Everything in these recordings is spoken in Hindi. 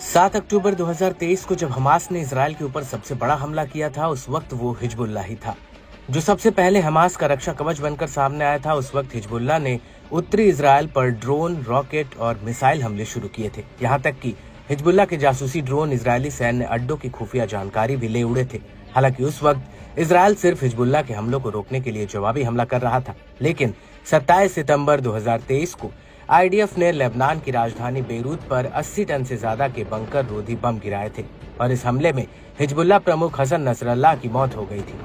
7 अक्टूबर 2023 को जब हमास ने इजरायल के ऊपर सबसे बड़ा हमला किया था, उस वक्त वो हिजबुल्लाह ही था जो सबसे पहले हमास का रक्षा कवच बनकर सामने आया था। उस वक्त हिजबुल्लाह ने उत्तरी इजरायल पर ड्रोन, रॉकेट और मिसाइल हमले शुरू किए थे। यहाँ तक कि हिजबुल्लाह के जासूसी ड्रोन इजरायली सैन्य अड्डों की खुफिया जानकारी भी ले उड़े थे। हालांकि उस वक्त इजरायल सिर्फ हिजबुल्लाह के हमलों को रोकने के लिए जवाबी हमला कर रहा था, लेकिन 27 सितंबर 2023 को आईडीएफ ने लेबनान की राजधानी बेरूत पर 80 टन से ज्यादा के बंकर रोधी बम गिराए थे और इस हमले में हिजबुल्लाह प्रमुख हसन नसरल्लाह की मौत हो गई थी।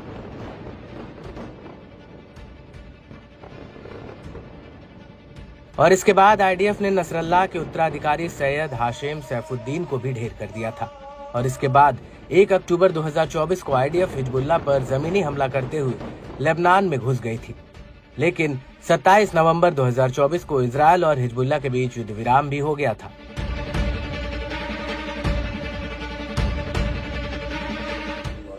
और इसके बाद आईडीएफ ने नसरल्लाह के उत्तराधिकारी सैयद हाशेम सैफुद्दीन को भी ढेर कर दिया था। और इसके बाद 1 अक्टूबर 2024 को आईडीएफ हिजबुल्लाह पर जमीनी हमला करते हुए लेबनान में घुस गई थी, लेकिन 27 नवंबर 2024 को इजरायल और हिजबुल्लाह के बीच युद्ध विराम भी हो गया था।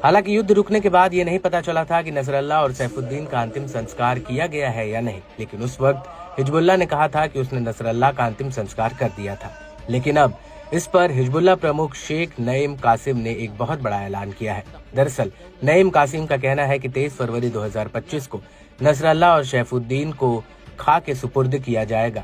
हालांकि युद्ध रुकने के बाद ये नहीं पता चला था कि नसरल्लाह और सैफुद्दीन का अंतिम संस्कार किया गया है या नहीं, लेकिन उस वक्त हिजबुल्लाह ने कहा था कि उसने नसरल्लाह का अंतिम संस्कार कर दिया था। लेकिन अब इस पर हिजबुल्लाह प्रमुख शेख नईम कासिम ने एक बहुत बड़ा ऐलान किया है। दरअसल नईम कासिम का कहना है कि 23 फरवरी 2025 को नसरल्लाह और सैफुद्दीन को खा के सुपुर्द किया जाएगा।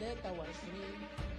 23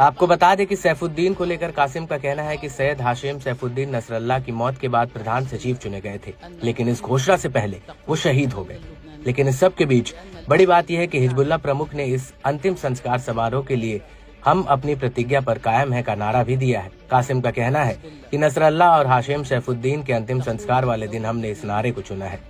आपको बता दें कि सैफुद्दीन को लेकर कासिम का कहना है कि सैयद हाशिम सैफुद्दीन नसरल्लाह की मौत के बाद प्रधान सचिव चुने गए थे, लेकिन इस घोषणा से पहले वो शहीद हो गए। लेकिन इस सब के बीच बड़ी बात यह है कि हिजबुल्लाह प्रमुख ने इस अंतिम संस्कार समारोह के लिए हम अपनी प्रतिज्ञा पर कायम है का नारा भी दिया है। कासिम का कहना है कि नसरल्लाह और हाशिम सैफुद्दीन के अंतिम संस्कार वाले दिन हमने इस नारे को चुना है।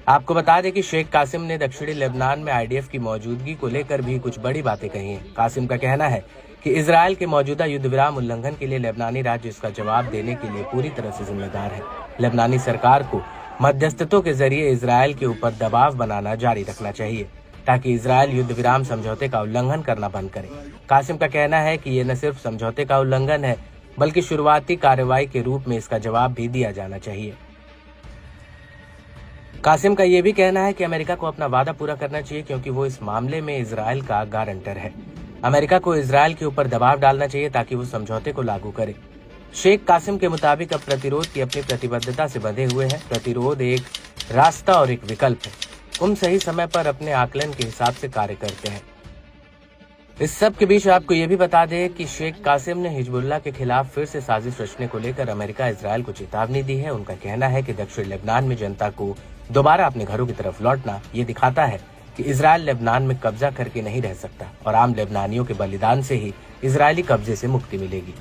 आपको बता दें कि शेख कासिम ने दक्षिणी लेबनान में आईडीएफ की मौजूदगी को लेकर भी कुछ बड़ी बातें कही हैं। कासिम का कहना है कि इजरायल के मौजूदा युद्ध विराम उल्लंघन के लिए लेबनानी राज्य इसका जवाब देने के लिए पूरी तरह से जिम्मेदार है। लेबनानी सरकार को मध्यस्थतों के जरिए इजरायल के ऊपर दबाव बनाना जारी रखना चाहिए ताकि इजरायल युद्ध विराम समझौते का उल्लंघन करना बंद करे। कासिम का कहना है कि ये न सिर्फ समझौते का उल्लंघन है, बल्कि शुरुआती कार्रवाई के रूप में इसका जवाब भी दिया जाना चाहिए। कासिम का ये भी कहना है कि अमेरिका को अपना वादा पूरा करना चाहिए, क्योंकि वो इस मामले में इजरायल का गारंटर है। अमेरिका को इजरायल के ऊपर दबाव डालना चाहिए ताकि वो समझौते को लागू करे। शेख कासिम के मुताबिक अब प्रतिरोध की अपनी प्रतिबद्धता से बंधे हुए हैं। प्रतिरोध एक रास्ता और एक विकल्प है। हम सही समय पर अपने आकलन के हिसाब से कार्य करते हैं। इस सब के बीच आपको ये भी बता दें कि शेख कासिम ने हिजबुल्लाह के खिलाफ फिर से साजिश रचने को लेकर अमेरिका इजरायल को चेतावनी दी है। उनका कहना है कि दक्षिण लेबनान में जनता को दोबारा अपने घरों की तरफ लौटना ये दिखाता है कि इजरायल लेबनान में कब्जा करके नहीं रह सकता और आम लेबनानियों के बलिदान से ही इजरायली कब्जे से मुक्ति मिलेगी।